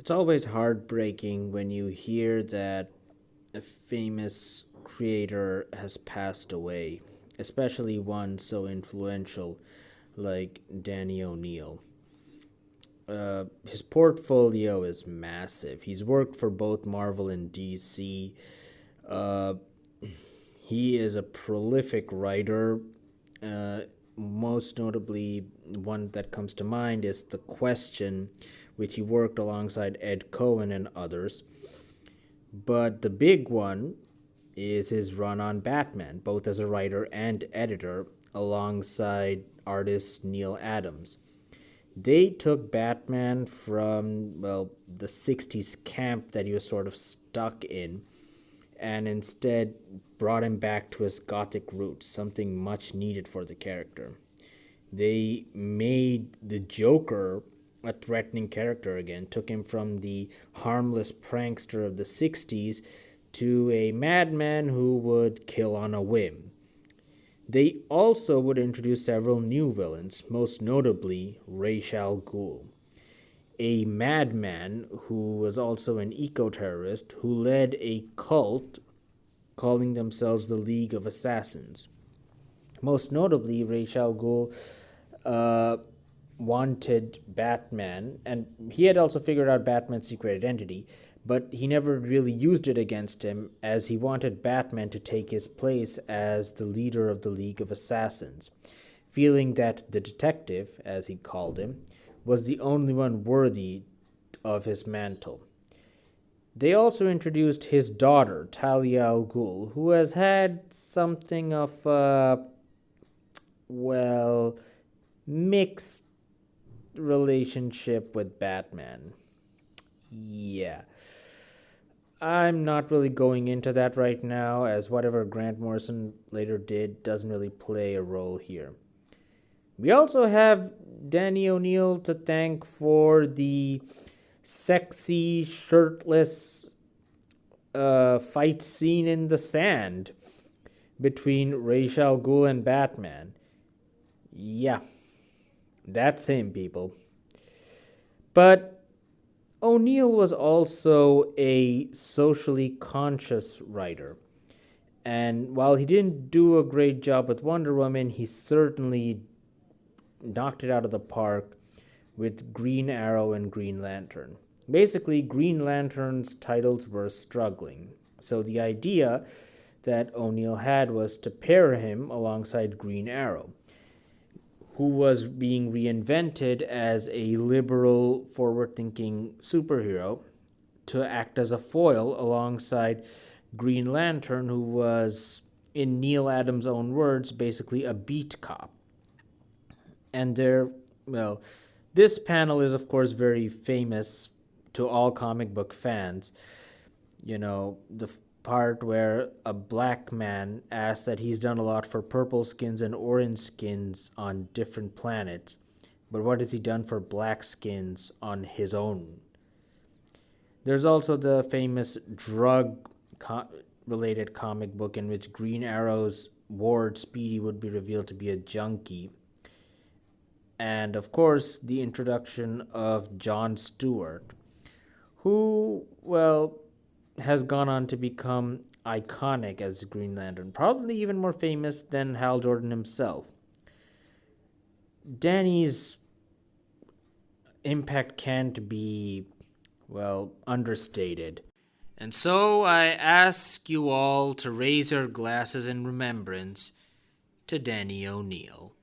It's always heartbreaking when you hear that a famous creator has passed away, especially one so influential like Denny O'Neil. His portfolio is massive. He's worked for both Marvel and DC. Uh, he is a prolific writer. Uh, Most notably, one that comes to mind is The Question, which he worked alongside Ed Cohen and others. But the big one is his run on Batman, both as a writer and editor, alongside artist Neil Adams. They took Batman from, well, the 60s camp that he was sort of stuck in, and instead brought him back to his gothic roots, something much needed for the character. They made the Joker a threatening character again, took him from the harmless prankster of the 60s to a madman who would kill on a whim. They also would introduce several new villains, most notably Ra's al Ghul, a madman who was also an eco terrorist who led a cult calling themselves the League of Assassins. Most notably, Ra's al Ghul uh, wanted Batman, and he had also figured out Batman's secret identity, but he never really used it against him as he wanted Batman to take his place as the leader of the League of Assassins, feeling that the detective, as he called him, was the only one worthy of his mantle. They also introduced his daughter, Talia al Ghul, who has had something of a, well, mixed relationship with Batman. Yeah. I'm not really going into that right now, as whatever Grant Morrison later did doesn't really play a role here. We also have Denny O'Neil to thank for the sexy, shirtless fight scene in the sand between Ra's al Ghul and Batman. Yeah, that's him, people. But O'Neill was also a socially conscious writer. And while he didn't do a great job with Wonder Woman, he certainly knocked it out of the park with Green Arrow and Green Lantern. Basically, Green Lantern's titles were struggling. So the idea that O'Neill had was to pair him alongside Green Arrow, who was being reinvented as a liberal, forward thinking superhero, to act as a foil alongside Green Lantern, who was, in Neil Adams' own words, basically a beat cop. And well, this panel is, of course, very famous to all comic book fans. The part where a black man asks that he's done a lot for purple skins and orange skins on different planets, but what has he done for black skins on his own? There's also the famous drug related comic book in which Green Arrow's ward Speedy would be revealed to be a junkie. And of course, the introduction of John Stewart, who, well, has gone on to become iconic as Green Lantern, probably even more famous than Hal Jordan himself. Danny's impact can't be, well, understated. And so I ask you all to raise your glasses in remembrance to Denny O'Neil.